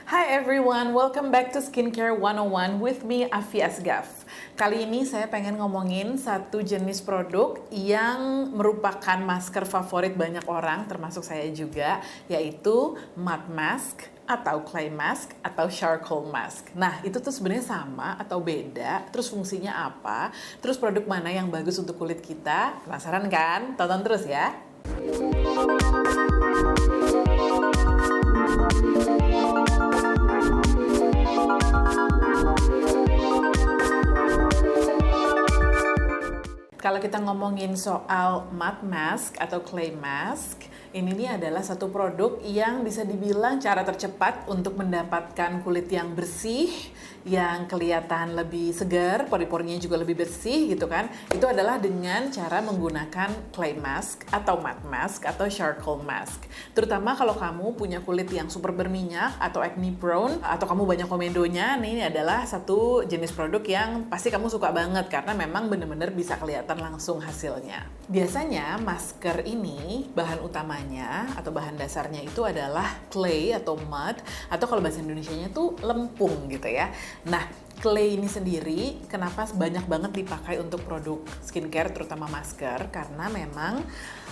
Hi everyone, welcome back to Skincare 101 with me, Afi Asgaf. Kali ini saya pengen ngomongin satu jenis produk yang merupakan masker favorit banyak orang, termasuk saya juga, yaitu mud mask atau clay mask atau charcoal mask. Nah, itu tuh sebenarnya sama atau beda, terus fungsinya apa, terus produk mana yang bagus untuk kulit kita? Penasaran kan? Tonton terus ya. Kalau kita ngomongin soal mud mask atau clay mask, ini nih adalah satu produk yang bisa dibilang cara tercepat untuk mendapatkan kulit yang bersih, yang kelihatan lebih segar, pori-porinya juga lebih bersih gitu kan. Itu adalah dengan cara menggunakan clay mask atau mud mask atau charcoal mask. Terutama kalau kamu punya kulit yang super berminyak atau acne prone atau kamu banyak komedonya, nih ini adalah satu jenis produk yang pasti kamu suka banget karena memang bener-bener bisa kelihatan langsung hasilnya. Biasanya masker ini bahan utamanya atau bahan dasarnya itu adalah clay atau mud atau kalau bahasa Indonesianya tuh lempung gitu ya. Nah, clay ini sendiri kenapa banyak banget dipakai untuk produk skincare terutama masker karena memang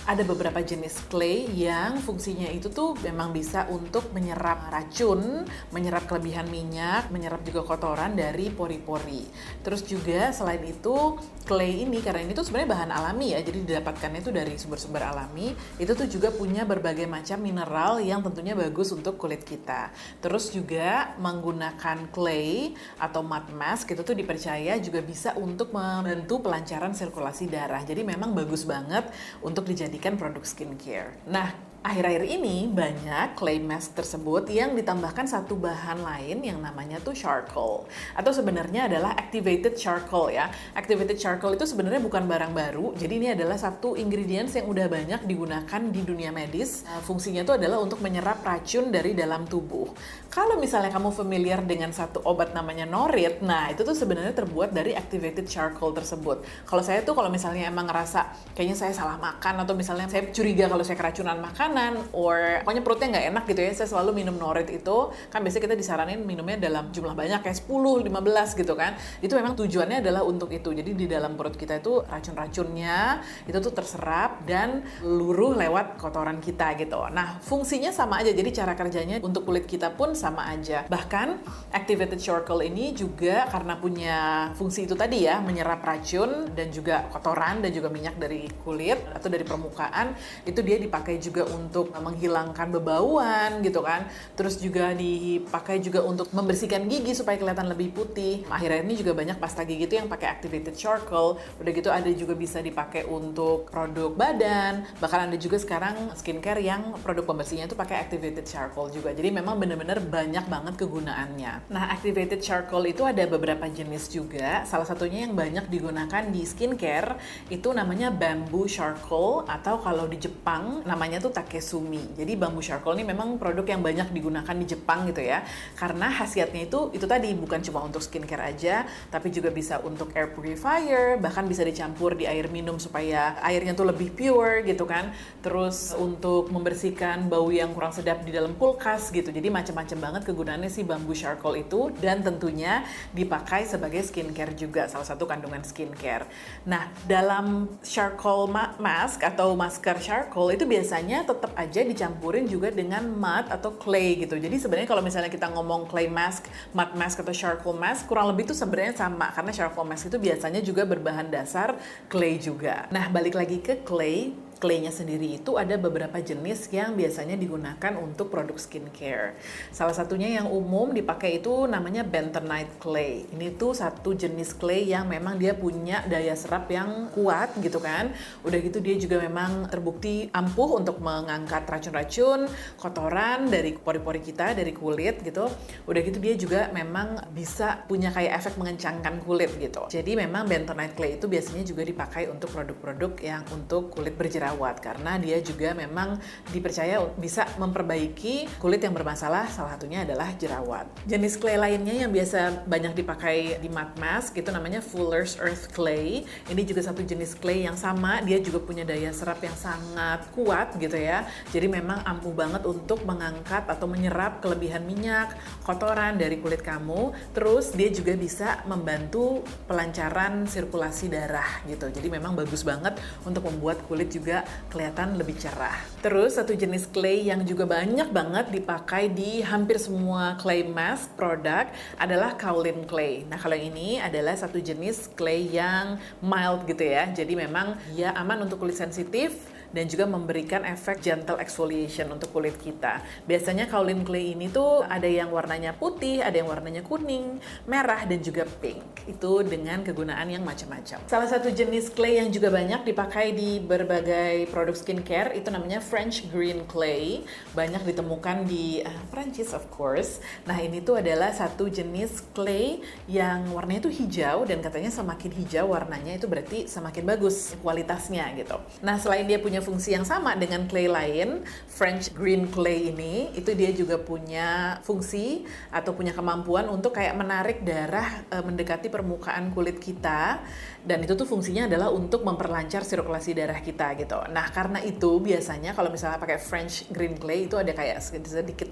ada beberapa jenis clay yang fungsinya itu tuh memang bisa untuk menyerap racun, menyerap kelebihan minyak, menyerap juga kotoran dari pori-pori. Terus juga selain itu clay ini karena ini tuh sebenarnya bahan alami ya, jadi didapatkannya itu dari sumber-sumber alami. Itu tuh juga punya berbagai macam mineral yang tentunya bagus untuk kulit kita. Terus juga menggunakan clay atau mud mask itu tuh dipercaya juga bisa untuk membantu pelancaran sirkulasi darah. Jadi memang bagus banget untuk dijadikan produk skincare. Nah, akhir-akhir ini banyak clay mask tersebut yang ditambahkan satu bahan lain yang namanya tuh charcoal. Atau sebenarnya adalah activated charcoal ya. Activated charcoal itu sebenarnya bukan barang baru. Jadi ini adalah satu ingredients yang udah banyak digunakan di dunia medis. Fungsinya itu adalah untuk menyerap racun dari dalam tubuh. Kalau misalnya kamu familiar dengan satu obat namanya Norit, nah itu tuh sebenarnya terbuat dari activated charcoal tersebut. Kalau saya tuh kalau misalnya emang ngerasa kayaknya saya salah makan atau misalnya saya curiga kalau saya keracunan makanan or pokoknya perutnya nggak enak gitu ya, saya selalu minum Norit itu. Kan biasanya kita disaranin minumnya dalam jumlah banyak kayak 10, 15 gitu kan. Itu memang tujuannya adalah untuk itu. Jadi di dalam perut kita itu racun-racunnya itu tuh terserap dan luruh lewat kotoran kita gitu. Nah, fungsinya sama aja. Jadi cara kerjanya untuk kulit kita pun sama aja. Bahkan activated charcoal ini juga karena punya fungsi itu tadi ya, menyerap racun dan juga kotoran dan juga minyak dari kulit atau dari permukaan, itu dia dipakai juga untuk menghilangkan bebauan gitu kan. Terus juga dipakai juga untuk membersihkan gigi supaya kelihatan lebih putih. Akhirnya ini juga banyak pasta gigi itu yang pakai activated charcoal. Udah gitu ada juga bisa dipakai untuk produk badan. Bahkan ada juga sekarang skincare yang produk pembersihnya itu pakai activated charcoal juga. Jadi memang bener-bener banyak banget kegunaannya. Nah, activated charcoal itu ada beberapa jenis juga. Salah satunya yang banyak digunakan di skincare itu namanya bamboo charcoal atau kalau di Jepang namanya tuh takesumi. Jadi bamboo charcoal ini memang produk yang banyak digunakan di Jepang gitu ya. Karena khasiatnya itu tadi bukan cuma untuk skincare aja, tapi juga bisa untuk air purifier, bahkan bisa dicampur di air minum supaya airnya tuh lebih pure gitu kan. Terus untuk membersihkan bau yang kurang sedap di dalam kulkas gitu. Jadi macam-macam banget kegunaannya si bamboo charcoal itu dan tentunya dipakai sebagai skincare juga, salah satu kandungan skincare. Nah, dalam charcoal mask atau masker charcoal itu biasanya tetap aja dicampurin juga dengan mud atau clay gitu. Jadi sebenarnya kalau misalnya kita ngomong clay mask, mud mask atau charcoal mask, kurang lebih itu sebenarnya sama karena charcoal mask itu biasanya juga berbahan dasar clay juga. Nah, balik lagi ke clay. Clay-nya sendiri itu ada beberapa jenis yang biasanya digunakan untuk produk skincare. Salah satunya yang umum dipakai itu namanya bentonite clay. Ini tuh satu jenis clay yang memang dia punya daya serap yang kuat gitu kan. Udah gitu dia juga memang terbukti ampuh untuk mengangkat racun-racun, kotoran dari pori-pori kita, dari kulit gitu. Udah gitu dia juga memang bisa punya kayak efek mengencangkan kulit gitu. Jadi memang bentonite clay itu biasanya juga dipakai untuk produk-produk yang untuk kulit berjerawat jerawat karena dia juga memang dipercaya bisa memperbaiki kulit yang bermasalah, salah satunya adalah jerawat. Jenis clay lainnya yang biasa banyak dipakai di matte mask itu namanya Fuller's Earth Clay. Ini juga satu jenis clay yang sama, dia juga punya daya serap yang sangat kuat gitu ya. Jadi memang ampuh banget untuk mengangkat atau menyerap kelebihan minyak, kotoran dari kulit kamu. Terus dia juga bisa membantu pelancaran sirkulasi darah gitu. Jadi memang bagus banget untuk membuat kulit juga kelihatan lebih cerah. Terus satu jenis clay yang juga banyak banget dipakai di hampir semua clay mask produk adalah kaolin clay. Nah, kalau ini adalah satu jenis clay yang mild gitu ya. Jadi memang dia aman untuk kulit sensitif dan juga memberikan efek gentle exfoliation untuk kulit kita. Biasanya kaolin clay ini tuh ada yang warnanya putih, ada yang warnanya kuning, merah, dan juga pink. Itu dengan kegunaan yang macam-macam. Salah satu jenis clay yang juga banyak dipakai di berbagai produk skincare itu namanya French Green Clay. Banyak ditemukan di Prancis of course. Nah, ini tuh adalah satu jenis clay yang warnanya tuh hijau dan katanya semakin hijau warnanya itu berarti semakin bagus kualitasnya gitu. Nah, selain dia punya fungsi yang sama dengan clay lain, French Green Clay ini itu dia juga punya fungsi atau punya kemampuan untuk kayak menarik darah mendekati permukaan kulit kita, dan itu tuh fungsinya adalah untuk memperlancar sirkulasi darah kita gitu. Nah, karena itu biasanya kalau misalnya pakai French Green Clay itu ada kayak sedikit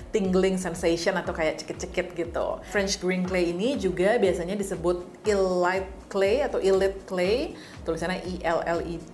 tingling sensation atau kayak cekit-cekit gitu. French Green Clay ini juga biasanya disebut Elite Clay atau Elite Clay, tulisannya ILLITE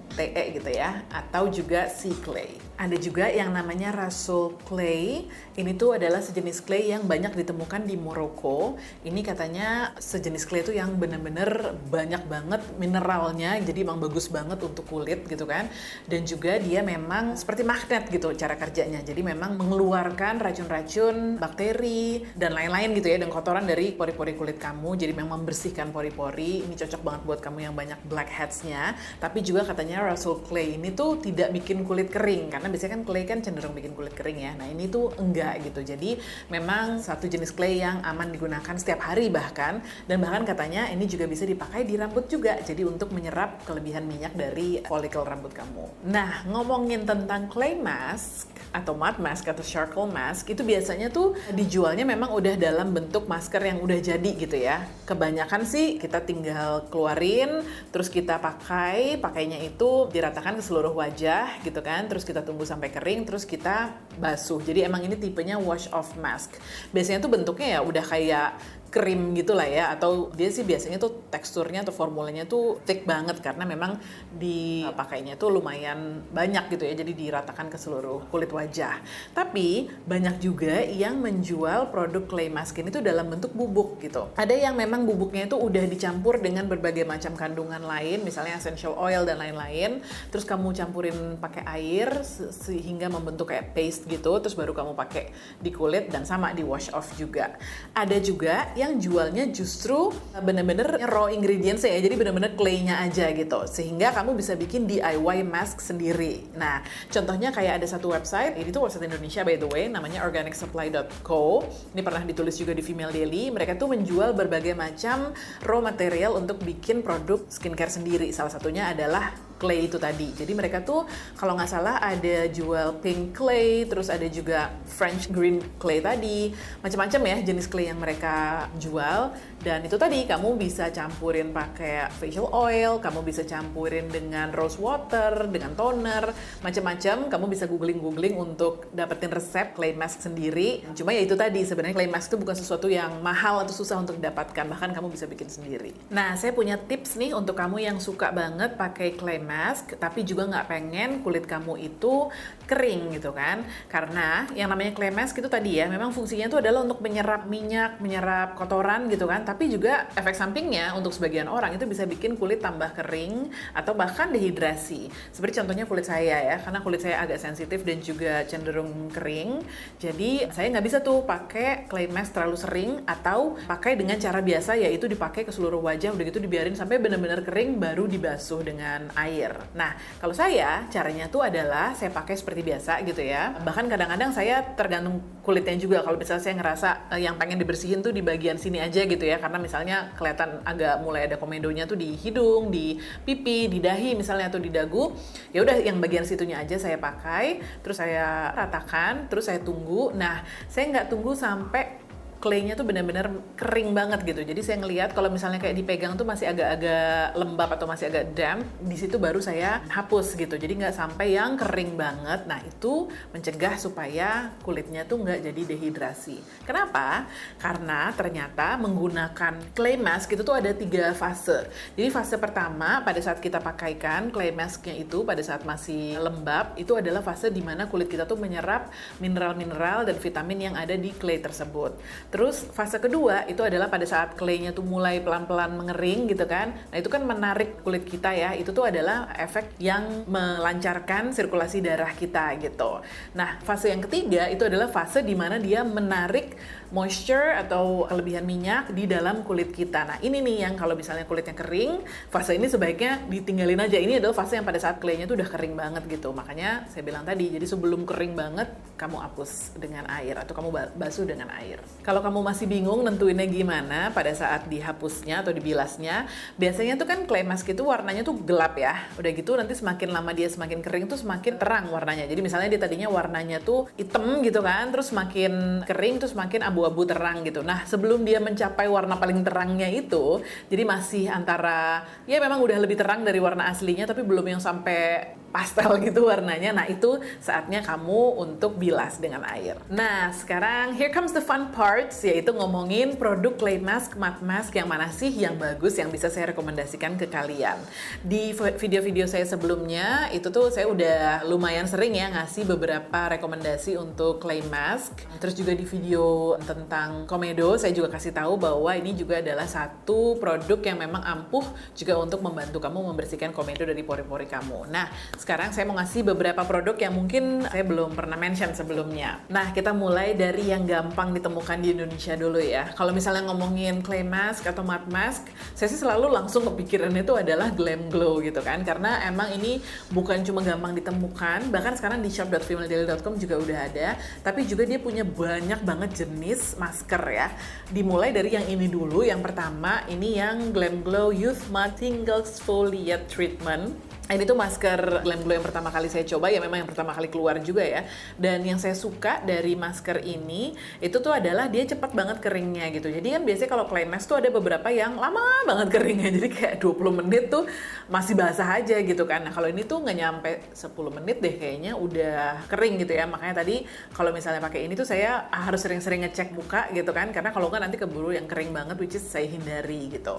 gitu ya, atau juga Sea Clay. Ada juga yang namanya Rasoul Clay. Ini tuh adalah sejenis clay yang banyak ditemukan di Maroko. Ini katanya sejenis clay itu yang benar-benar banyak banget mineralnya, jadi emang bagus banget untuk kulit gitu kan. Dan juga dia memang seperti magnet gitu cara kerjanya. Jadi memang mengeluarkan racun-racun, bakteri, dan lain-lain gitu ya, dan kotoran dari pori-pori kulit kamu. Jadi memang membersihkan pori-pori. Ini cocok banget buat kamu yang banyak blackheads-nya. Tapi juga katanya Rasoul Clay ini tuh tidak bikin kulit kering, karena biasanya kan clay kan cenderung bikin kulit kering ya. Nah, ini tuh enggak gitu. Jadi memang satu jenis clay yang aman digunakan setiap hari bahkan, dan bahkan katanya ini juga bisa dipakai di rambut juga. Jadi untuk menyerap kelebihan minyak dari follicle rambut kamu. Nah, ngomongin tentang clay mask atau matte mask atau charcoal mask, itu biasanya tuh dijualnya memang udah dalam bentuk masker yang udah jadi gitu ya. Kebanyakan sih kita tinggal keluarin, terus kita pakainya itu diratakan ke seluruh wajah gitu kan, terus kita tunggu sampai kering, terus kita basuh. Jadi emang ini tipenya wash off mask. Biasanya tuh bentuknya ya udah kayak krim gitu lah ya, atau dia sih biasanya tuh teksturnya atau formulanya tuh thick banget karena memang dipakainya tuh lumayan banyak gitu ya, jadi diratakan ke seluruh kulit wajah. Tapi banyak juga yang menjual produk clay mask ini tuh dalam bentuk bubuk gitu. Ada yang memang bubuknya itu udah dicampur dengan berbagai macam kandungan lain, misalnya essential oil dan lain-lain, terus kamu campurin pakai air sehingga membentuk kayak paste gitu, terus baru kamu pakai di kulit dan sama di wash off juga. Ada juga yang jualnya justru bener-bener raw ingredients ya, jadi bener-bener clay-nya aja gitu, sehingga kamu bisa bikin DIY mask sendiri. Nah, contohnya kayak ada satu website, ini tuh website Indonesia by the way, namanya organicsupply.co. Ini pernah ditulis juga di Female Daily. Mereka tuh menjual berbagai macam raw material untuk bikin produk skincare sendiri. Salah satunya adalah clay itu tadi. Jadi mereka tuh kalau nggak salah ada jual pink clay, terus ada juga French green clay tadi, macam-macam ya jenis clay yang mereka jual. Dan itu tadi kamu bisa campurin pakai facial oil, kamu bisa campurin dengan rose water, dengan toner, macam-macam. Kamu bisa googling untuk dapetin resep clay mask sendiri. Cuma ya itu tadi, sebenarnya clay mask itu bukan sesuatu yang mahal atau susah untuk didapatkan, bahkan kamu bisa bikin sendiri. Nah, saya punya tips nih untuk kamu yang suka banget pakai clay mask, tapi juga nggak pengen kulit kamu itu kering gitu kan. Karena yang namanya clay mask itu tadi ya, memang fungsinya itu adalah untuk menyerap minyak, menyerap kotoran gitu kan. Tapi juga efek sampingnya untuk sebagian orang itu bisa bikin kulit tambah kering atau bahkan dehidrasi. Seperti contohnya kulit saya ya, karena kulit saya agak sensitif dan juga cenderung kering. Jadi saya nggak bisa tuh pakai clay mask terlalu sering atau pakai dengan cara biasa, yaitu dipakai ke seluruh wajah, udah gitu dibiarin sampai benar-benar kering baru dibasuh dengan air. air. Nah, kalau saya caranya tuh adalah saya pakai seperti biasa gitu ya. Bahkan kadang-kadang saya tergantung kulitnya juga. Kalau misalnya saya ngerasa yang pengen dibersihin tuh di bagian sini aja gitu ya, karena misalnya kelihatan agak mulai ada komedonya tuh di hidung, di pipi, di dahi misalnya atau di dagu. Ya udah yang bagian situnya aja saya pakai, terus saya ratakan, terus saya tunggu. Nah, saya nggak tunggu sampai claynya tuh benar-benar kering banget gitu. Jadi saya ngelihat kalau misalnya kayak dipegang tuh masih agak-agak lembab atau masih agak damp, di situ baru saya hapus gitu. Jadi nggak sampai yang kering banget. Nah itu mencegah supaya kulitnya tuh nggak jadi dehidrasi. Kenapa? Karena ternyata menggunakan clay mask itu tuh ada 3 fase. Jadi fase pertama pada saat kita pakaikan clay masknya itu pada saat masih lembab, itu adalah fase dimana kulit kita tuh menyerap mineral-mineral dan vitamin yang ada di clay tersebut. Terus fase kedua itu adalah pada saat claynya tuh mulai pelan-pelan mengering gitu kan. Nah itu kan menarik kulit kita ya. Itu tuh adalah efek yang melancarkan sirkulasi darah kita gitu. Nah fase yang ketiga itu adalah fase di mana dia menarik moisture atau kelebihan minyak di dalam kulit kita. Nah ini nih yang kalau misalnya kulitnya kering, fase ini sebaiknya ditinggalin aja. Ini adalah fase yang pada saat claynya tuh udah kering banget gitu. Makanya saya bilang tadi, jadi sebelum kering banget kamu hapus dengan air atau kamu basuh dengan air. Kalau kamu masih bingung nentuinnya gimana pada saat dihapusnya atau dibilasnya, biasanya tuh kan clay mask itu warnanya tuh gelap ya. Udah gitu nanti semakin lama dia semakin kering tuh semakin terang warnanya. Jadi misalnya dia tadinya warnanya tuh hitam gitu kan, terus semakin kering tuh semakin abu-abu terang gitu. Nah sebelum dia mencapai warna paling terangnya itu, jadi masih antara, ya memang udah lebih terang dari warna aslinya tapi belum yang sampai pastel gitu warnanya. Nah itu saatnya kamu untuk bilas dengan air. Nah sekarang here comes the fun parts, yaitu ngomongin produk clay mask, matte mask yang mana sih yang bagus yang bisa saya rekomendasikan ke kalian. Di video-video saya sebelumnya itu tuh saya udah lumayan sering ya ngasih beberapa rekomendasi untuk clay mask. Terus juga di video tentang komedo saya juga kasih tahu bahwa ini juga adalah satu produk yang memang ampuh juga untuk membantu kamu membersihkan komedo dari pori-pori kamu. Nah sekarang saya mau ngasih beberapa produk yang mungkin saya belum pernah mention sebelumnya. Nah, kita mulai dari yang gampang ditemukan di Indonesia dulu ya. Kalau misalnya ngomongin clay mask atau matte mask, saya sih selalu langsung kepikiran itu adalah Glam Glow gitu kan. Karena emang ini bukan cuma gampang ditemukan, bahkan sekarang di shop.femaledaily.com juga udah ada, tapi juga dia punya banyak banget jenis masker ya. Dimulai dari yang ini dulu, yang pertama ini yang Glam Glow Youth Matte Tingle Exfoliate Treatment. Ini tuh masker Glam Glow yang pertama kali saya coba, ya memang yang pertama kali keluar juga ya. Dan yang saya suka dari masker ini, itu tuh adalah dia cepat banget keringnya gitu. Jadi kan biasanya kalau clay mask tuh ada beberapa yang lama banget keringnya. Jadi kayak 20 menit tuh masih basah aja gitu kan. Nah kalau ini tuh nggak nyampe 10 menit deh kayaknya udah kering gitu ya. Makanya tadi kalau misalnya pakai ini tuh saya harus sering-sering ngecek muka gitu kan. Karena kalau nggak nanti keburu yang kering banget, which is saya hindari gitu.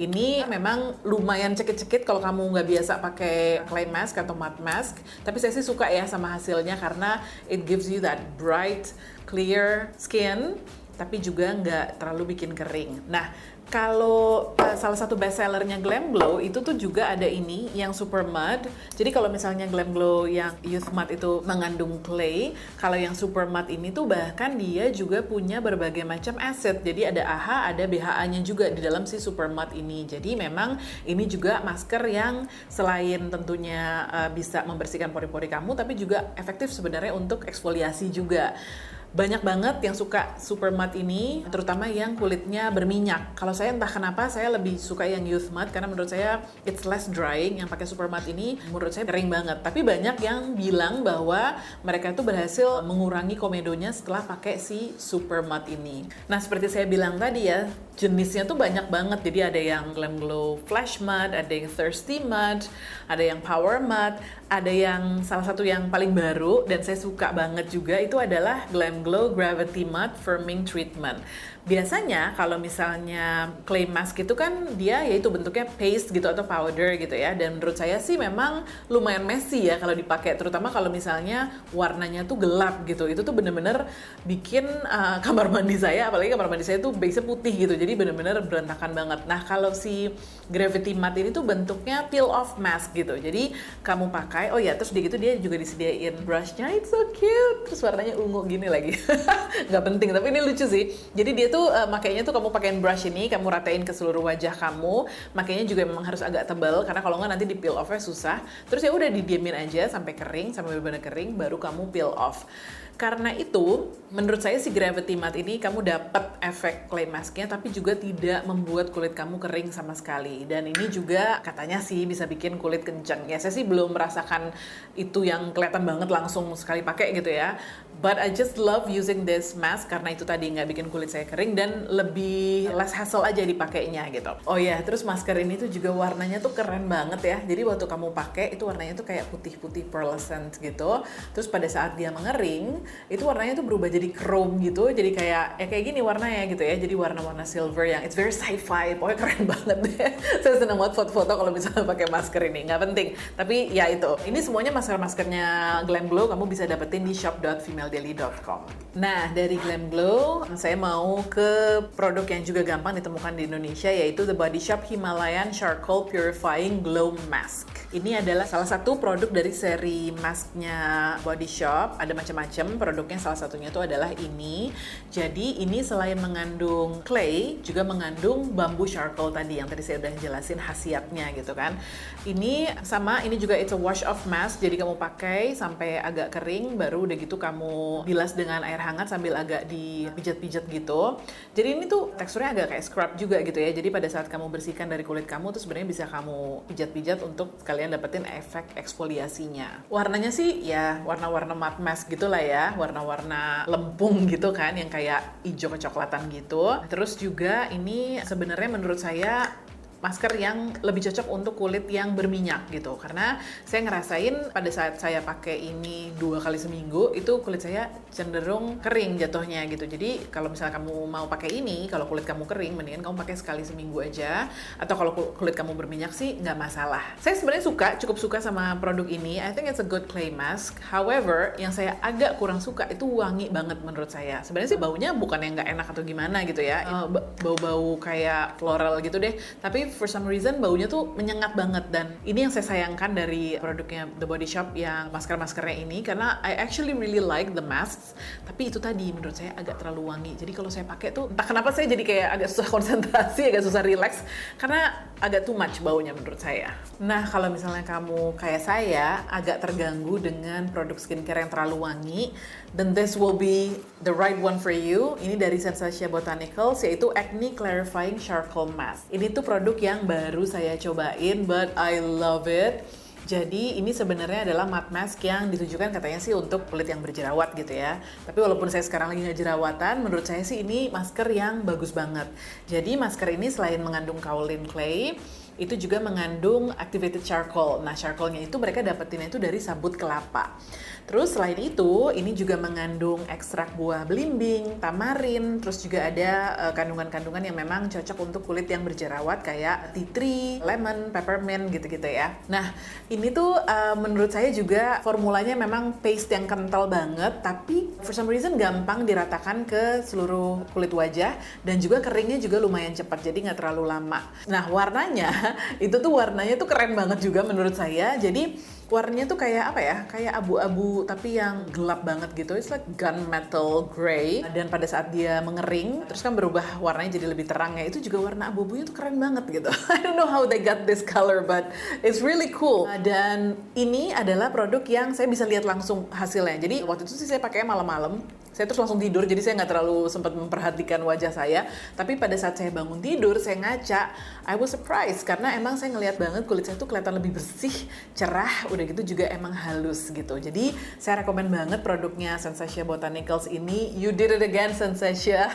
Ini memang lumayan cekit-cekit kalau kamu nggak biasa pakai clay mask atau matte mask, tapi saya sih suka ya sama hasilnya karena it gives you that bright, clear skin, tapi juga nggak terlalu bikin kering. Nah, kalau salah satu best sellernya Glam Glow itu tuh juga ada ini yang Super Matte. Jadi kalau misalnya Glam Glow yang Youth Matte itu mengandung clay, kalau yang Super Matte ini tuh bahkan dia juga punya berbagai macam acid. Jadi ada AHA, ada BHA-nya juga di dalam si Super Matte ini. Jadi memang ini juga masker yang selain tentunya bisa membersihkan pori-pori kamu, tapi juga efektif sebenarnya untuk eksfoliasi juga. Banyak banget yang suka Super Matte ini, terutama yang kulitnya berminyak. Kalau saya entah kenapa saya lebih suka yang Youth Matte karena menurut saya it's less drying. Yang pakai Super Matte ini menurut saya kering banget. Tapi banyak yang bilang bahwa mereka itu berhasil mengurangi komedonya setelah pakai si Super Matte ini. Nah seperti saya bilang tadi ya, jenisnya tuh banyak banget. Jadi ada yang Glam Glow Flash Matte, ada yang Thirsty Matte, ada yang Power Matte, ada yang salah satu yang paling baru dan saya suka banget juga itu adalah Glam Glow Gravity Matte Firming Treatment. Biasanya kalau misalnya clay mask itu kan dia yaitu bentuknya paste gitu atau powder gitu ya, dan menurut saya sih memang lumayan messy ya kalau dipakai, terutama kalau misalnya warnanya tuh gelap gitu. Itu tuh bener-bener bikin kamar mandi saya, apalagi kamar mandi saya tuh base putih gitu, jadi bener-bener berantakan banget. Nah kalau si Gravity Matte ini tuh bentuknya peel off mask gitu, jadi kamu pakai, oh ya terus gitu dia juga disediain brushnya, it's so cute, terus warnanya ungu gini lagi. nggak penting, tapi ini lucu sih. Jadi dia tuh makainya tuh kamu pakein brush ini, kamu ratain ke seluruh wajah kamu. Makainya juga memang harus agak tebal karena kalau nggak nanti di peel off-nya susah. Terus ya udah didiemin aja sampai kering, sampai benar-benar kering, baru kamu peel off. Karena itu, menurut saya si Gravity Matte ini kamu dapat efek clay mask-nya tapi juga tidak membuat kulit kamu kering sama sekali. Dan ini juga katanya sih bisa bikin kulit kencang. Ya saya sih belum merasakan itu yang kelihatan banget langsung sekali pakai gitu ya. But I just love using this mask karena itu tadi nggak bikin kulit saya kering dan lebih less hassle aja dipakainya gitu. Oh ya, terus masker ini tuh juga warnanya tuh keren banget ya. Jadi waktu kamu pakai itu warnanya tuh kayak putih-putih pearlescent gitu. Terus pada saat dia mengering, itu warnanya tuh berubah jadi chrome gitu. Jadi kayak ya kayak gini warnanya gitu ya. Jadi warna-warna silver yang it's very sci-fi. Pokoknya keren banget deh. Saya seneng banget foto-foto kalau misalnya pakai masker ini. Nggak penting. Tapi ya itu. Ini semuanya masker-maskernya Glam Glow kamu bisa dapetin di shop.femaledaily.com. Nah, dari Glam Glow, saya mau ke produk yang juga gampang ditemukan di Indonesia, yaitu The Body Shop Himalayan Charcoal Purifying Glow Mask. Ini adalah salah satu produk dari seri masknya Body Shop. Ada macam-macam produknya, salah satunya itu adalah ini. Jadi ini selain mengandung clay, juga mengandung bambu charcoal tadi yang tadi saya udah jelasin khasiatnya gitu kan. Ini sama, ini juga it's a wash off mask. Jadi kamu pakai sampai agak kering, baru udah gitu kamu bilas dengan air hangat sambil agak dipijat-pijat gitu. Jadi ini tuh teksturnya agak kayak scrub juga gitu ya. Jadi pada saat kamu bersihkan dari kulit kamu tuh sebenarnya bisa kamu pijat-pijat untuk kalian dapetin efek eksfoliasinya. Warnanya sih ya warna-warna matte mask gitulah ya, warna-warna lempung gitu kan yang kayak hijau kecoklatan gitu. Terus juga ini sebenarnya menurut saya masker yang lebih cocok untuk kulit yang berminyak gitu, karena saya ngerasain pada saat saya pakai ini 2 kali seminggu itu kulit saya cenderung kering jatuhnya gitu. Jadi kalau misalnya kamu mau pakai ini, kalau kulit kamu kering mendingan kamu pakai sekali seminggu aja, atau kalau kulit kamu berminyak sih nggak masalah. Saya sebenarnya cukup suka sama produk ini. I think it's a good clay mask. However, yang saya agak kurang suka itu wangi banget menurut saya. Sebenarnya sih baunya bukan yang nggak enak atau gimana gitu ya, bau-bau kayak floral gitu deh, tapi for some reason baunya tuh menyengat banget. Dan ini yang saya sayangkan dari produknya The Body Shop yang masker-maskernya ini, karena I actually really like the masks, tapi itu tadi menurut saya agak terlalu wangi. Jadi kalau saya pakai tuh entah kenapa saya jadi kayak agak susah konsentrasi, agak susah relax karena agak too much baunya menurut saya. Nah, kalau misalnya kamu kayak saya agak terganggu dengan produk skincare yang terlalu wangi, then this will be the right one for you. Ini dari Sensatia Botanicals, yaitu Acne Clarifying Charcoal Mask. Ini tuh produk yang baru saya cobain, but I love it. Jadi ini sebenarnya adalah matte mask yang ditujukan katanya sih untuk kulit yang berjerawat gitu ya. Tapi walaupun saya sekarang lagi nggak jerawatan, menurut saya sih ini masker yang bagus banget. Jadi masker ini selain mengandung kaolin clay, itu juga mengandung activated charcoal. Nah, charcoalnya itu mereka dapetinnya itu dari sabut kelapa. Terus selain itu, ini juga mengandung ekstrak buah belimbing, tamarin, terus juga ada kandungan-kandungan yang memang cocok untuk kulit yang berjerawat kayak tea tree, lemon, peppermint gitu-gitu ya. Nah, ini tuh menurut saya juga formulanya memang paste yang kental banget, tapi for some reason gampang diratakan ke seluruh kulit wajah, dan juga keringnya juga lumayan cepat, jadi nggak terlalu lama. Nah, warnanya itu tuh warnanya tuh keren banget juga menurut saya. Jadi warnanya tuh kayak apa ya? Kayak abu-abu tapi yang gelap banget gitu. It's like gunmetal gray. Dan pada saat dia mengering, terus kan berubah warnanya jadi lebih terang ya. Itu juga warna abu-abunya tuh keren banget gitu. I don't know how they got this color, but it's really cool. Dan ini adalah produk yang saya bisa lihat langsung hasilnya. Jadi waktu itu sih saya pakai malam-malam. Saya terus langsung tidur, jadi saya nggak terlalu sempat memperhatikan wajah saya. Tapi pada saat saya bangun tidur, saya ngaca, I was surprised karena emang saya ngelihat banget kulit saya tuh kelihatan lebih bersih, cerah, udah gitu juga emang halus gitu. Jadi saya rekomen banget produknya Sensatia Botanicals ini. You did it again, Sensatia.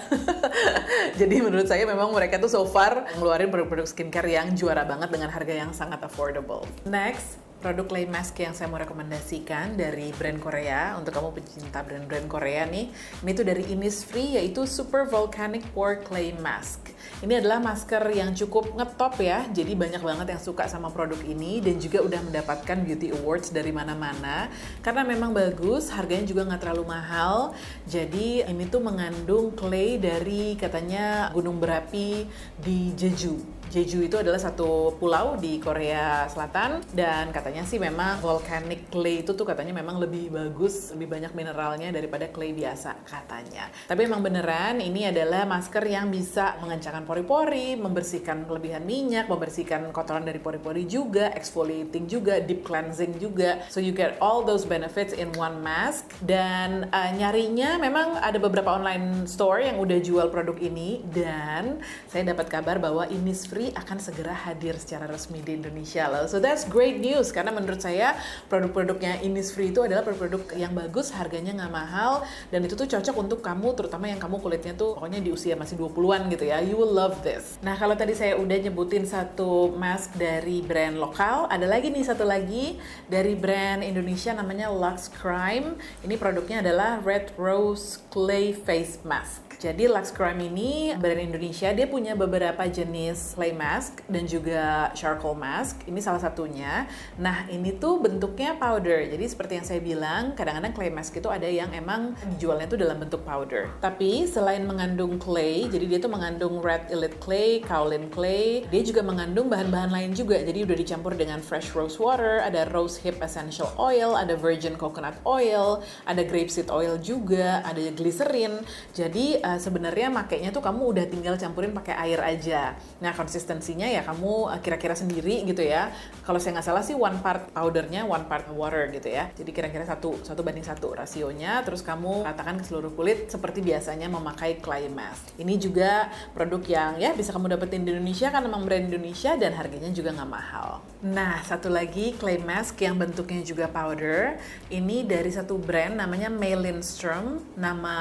Jadi menurut saya memang mereka tuh so far ngeluarin produk-produk skincare yang juara banget dengan harga yang sangat affordable. Next, produk clay mask yang saya mau rekomendasikan dari brand Korea. Untuk kamu pecinta brand-brand Korea nih, ini tuh dari Innisfree, yaitu Super Volcanic Pore Clay Mask. Ini adalah masker yang cukup ngetop ya, jadi banyak banget yang suka sama produk ini dan juga udah mendapatkan beauty awards dari mana-mana karena memang bagus, harganya juga nggak terlalu mahal. Jadi ini tuh mengandung clay dari katanya gunung berapi di Jeju. Jeju itu adalah satu pulau di Korea Selatan, dan katanya sih memang volcanic clay itu tuh katanya memang lebih bagus, lebih banyak mineralnya daripada clay biasa katanya. Tapi emang beneran ini adalah masker yang bisa mengencangkan pori-pori, membersihkan kelebihan minyak, membersihkan kotoran dari pori-pori juga, exfoliating juga, deep cleansing juga. So you get all those benefits in one mask. Dan nyarinya memang ada beberapa online store yang udah jual produk ini, dan saya dapat kabar bahwa Innisfree akan segera hadir secara resmi di Indonesia loh. So that's great news, karena menurut saya produk-produknya Innisfree itu adalah produk-produk yang bagus, harganya nggak mahal, dan itu tuh cocok untuk kamu, terutama yang kamu kulitnya tuh pokoknya di usia masih 20-an gitu ya. You will love this. Nah, kalau tadi saya udah nyebutin satu mask dari brand lokal, ada lagi nih satu lagi dari brand Indonesia namanya Lux Crime. Ini produknya adalah Red Rose Clay Face Mask. Jadi Lux Crime ini brand Indonesia, dia punya beberapa jenis clay mask dan juga charcoal mask. Ini salah satunya. Nah, ini tuh bentuknya powder. Jadi seperti yang saya bilang, kadang-kadang clay mask itu ada yang emang dijualnya tuh dalam bentuk powder. Tapi selain mengandung clay, jadi dia tuh mengandung red elite clay, kaolin clay, dia juga mengandung bahan-bahan lain juga. Jadi udah dicampur dengan fresh rose water, ada rose hip essential oil, ada virgin coconut oil, ada grapeseed oil juga, ada glycerin. Jadi sebenarnya makainya tuh kamu udah tinggal campurin pakai air aja. Nah, konsistensinya ya kamu kira-kira sendiri gitu ya. Kalau saya nggak salah sih 1 part powdernya, 1 part water gitu ya. Jadi kira-kira 1:1 rasionya, terus kamu ratakan ke seluruh kulit seperti biasanya memakai clay mask. Ini juga produk yang ya bisa kamu dapetin di Indonesia kan, memang brand Indonesia, dan harganya juga nggak mahal. Nah, satu lagi clay mask yang bentuknya juga powder. Ini dari satu brand namanya May Lindstrom. Nama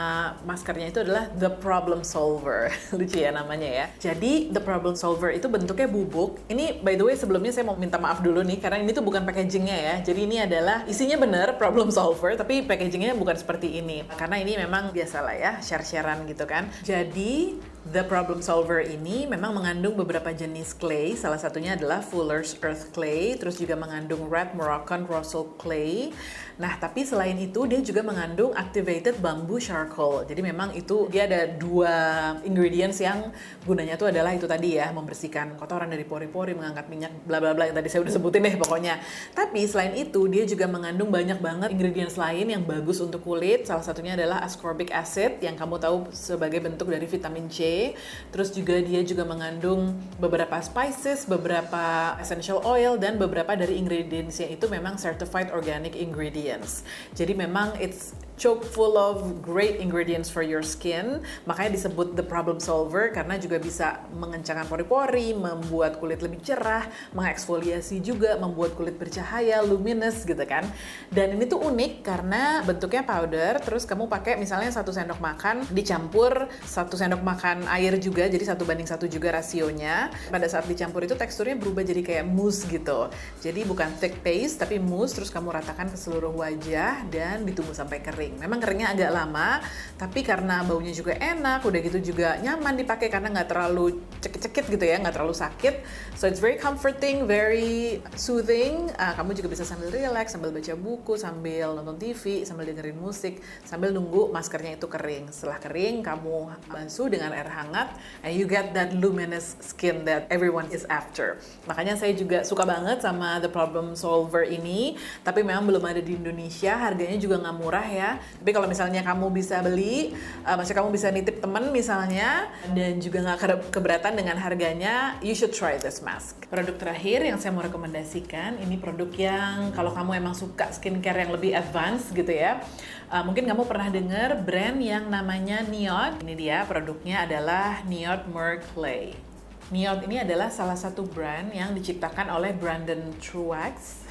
maskernya itu adalah The Problem Solver. Lucu ya namanya ya. Jadi The Problem Solver itu bentuknya bubuk. Ini by the way sebelumnya saya mau minta maaf dulu nih, karena ini tuh bukan packagingnya ya. Jadi ini adalah isinya bener problem solver, tapi packagingnya bukan seperti ini. Karena ini memang biasalah ya, share-sharean gitu kan. Jadi The Problem Solver ini memang mengandung beberapa jenis clay, salah satunya adalah Fuller's Earth Clay, terus juga mengandung Red Moroccan Roseau Clay. Nah, tapi selain itu dia juga mengandung Activated Bamboo Charcoal. Jadi memang itu dia ada 2 ingredients yang gunanya tuh adalah itu tadi ya, membersihkan kotoran dari pori-pori, mengangkat minyak, bla bla bla yang tadi saya udah sebutin deh pokoknya. Tapi selain itu dia juga mengandung banyak banget ingredients lain yang bagus untuk kulit. Salah satunya adalah ascorbic acid yang kamu tahu sebagai bentuk dari vitamin C. Terus juga dia juga mengandung beberapa spices, beberapa essential oil, dan beberapa dari ingredients-nya itu memang certified organic ingredients. Jadi memang it's chock full of great ingredients for your skin. Makanya disebut the problem solver, karena juga bisa mengencangkan pori-pori, membuat kulit lebih cerah, mengeksfoliasi juga, membuat kulit bercahaya, luminous gitu kan. Dan ini tuh unik karena bentuknya powder, terus kamu pakai misalnya 1 sendok makan dicampur 1 sendok makan air juga, jadi 1:1 juga rasionya. Pada saat dicampur itu teksturnya berubah jadi kayak mousse gitu. Jadi bukan thick paste tapi mousse, terus kamu ratakan ke seluruh wajah dan ditunggu sampai kering. Memang keringnya agak lama, tapi karena baunya juga enak, udah gitu juga nyaman dipakai karena nggak terlalu cekit-cekit gitu ya, nggak terlalu sakit. So it's very comforting, very soothing. Kamu juga bisa sambil relax, sambil baca buku, sambil nonton TV, sambil dengerin musik, sambil nunggu maskernya itu kering. Setelah kering, kamu basuh dengan air hangat, and you get that luminous skin that everyone is after. Makanya saya juga suka banget sama The Problem Solver ini, tapi memang belum ada di Indonesia, harganya juga nggak murah ya. Tapi kalau misalnya kamu bisa beli, maksudnya kamu bisa nitip temen misalnya, dan juga nggak keberatan dengan harganya, you should try this mask. Produk terakhir yang saya mau rekomendasikan, ini produk yang kalau kamu emang suka skincare yang lebih advance gitu ya, mungkin kamu pernah dengar brand yang namanya Niod. Ini dia produknya adalah Niod Mer Clay. Niod ini adalah salah satu brand yang diciptakan oleh Brandon Truax.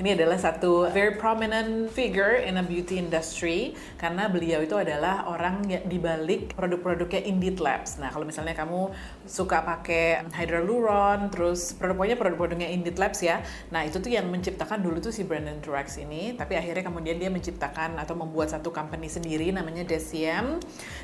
Ini adalah satu very prominent figure in a beauty industry, karena beliau itu adalah orang di balik produk-produknya Indeed Labs. Nah, kalau misalnya kamu suka pakai hyaluron, terus pokoknya produk-produknya Indeed Labs ya. Nah, itu tuh yang menciptakan dulu tuh si Brandon Truax ini, tapi akhirnya kemudian dia menciptakan atau membuat satu company sendiri namanya Deciem.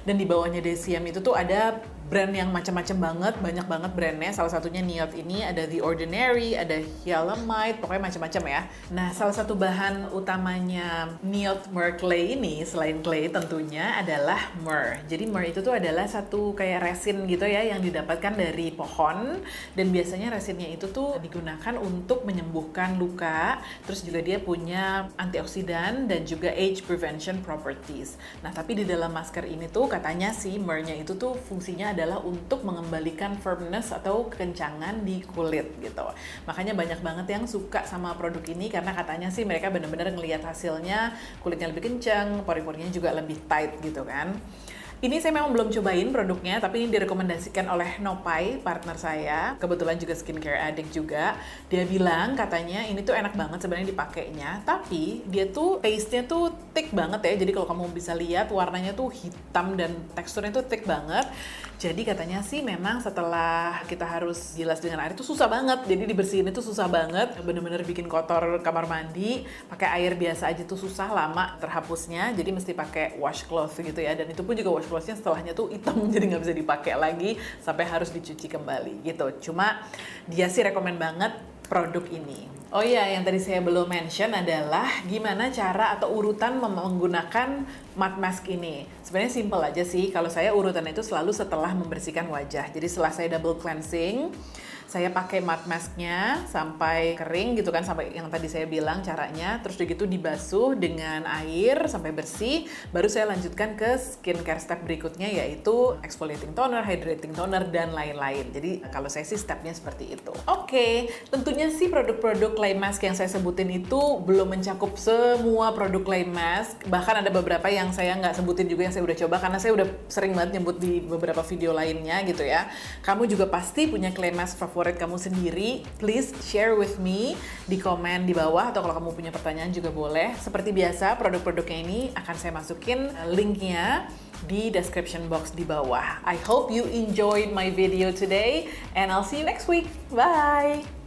Dan di bawahnya Deciem itu tuh ada brand yang macam-macam banget, banyak banget brandnya. Salah satunya NIOD ini, ada The Ordinary, ada Hyaluronate, pokoknya macam-macam ya. Nah, salah satu bahan utamanya NIOD Myrrh Clay ini, selain clay tentunya adalah myrrh. Jadi myrrh itu tuh adalah satu kayak resin gitu ya, yang didapatkan dari pohon, dan biasanya resinnya itu tuh digunakan untuk menyembuhkan luka, terus juga dia punya antioksidan dan juga age prevention properties. Nah, tapi di dalam masker ini tuh katanya sih myrrh-nya itu tuh fungsinya adalah untuk mengembalikan firmness atau kekencangan di kulit gitu. Makanya banyak banget yang suka sama produk ini karena katanya sih mereka benar-benar ngelihat hasilnya, kulitnya lebih kencang, pori-porinya juga lebih tight gitu kan. Ini saya memang belum cobain produknya, tapi ini direkomendasikan oleh Nopai, partner saya. Kebetulan juga skincare addict juga. Dia bilang katanya ini tuh enak banget sebenarnya dipakainya, tapi dia tuh paste-nya tuh thick banget ya. Jadi kalau kamu bisa lihat warnanya tuh hitam dan teksturnya tuh thick banget. Jadi katanya sih memang setelah kita harus bilas dengan air itu susah banget. Jadi dibersihin itu susah banget, bener-bener bikin kotor kamar mandi. Pakai air biasa aja tuh susah, lama terhapusnya. Jadi mesti pakai washcloth gitu ya. Dan itu pun juga washclothnya setelahnya tuh hitam, jadi nggak bisa dipakai lagi sampai harus dicuci kembali gitu. Cuma dia sih rekomen banget produk ini. Oh iya, yang tadi saya belum mention adalah gimana cara atau urutan menggunakan mud mask ini. Sebenarnya simple aja sih. Kalau saya urutan itu selalu setelah membersihkan wajah. Jadi setelah saya double cleansing, saya pakai mud masknya sampai kering gitu kan, sampai yang tadi saya bilang caranya. Terus begitu dibasuh dengan air sampai bersih, baru saya lanjutkan ke skincare step berikutnya, yaitu exfoliating toner, hydrating toner, dan lain-lain. Jadi kalau saya sih stepnya seperti itu. Oke, tentunya sih produk-produk clay mask yang saya sebutin itu belum mencakup semua produk clay mask. Bahkan ada beberapa yang saya nggak sebutin juga yang saya udah coba, karena saya udah sering banget nyebut di beberapa video lainnya gitu ya. Kamu juga pasti punya clay mask favorit kamu sendiri. Please share with me di komen di bawah, atau kalau kamu punya pertanyaan juga boleh. Seperti biasa, produk-produknya ini akan saya masukin linknya di description box di bawah. I hope you enjoyed my video today and I'll see you next week. Bye!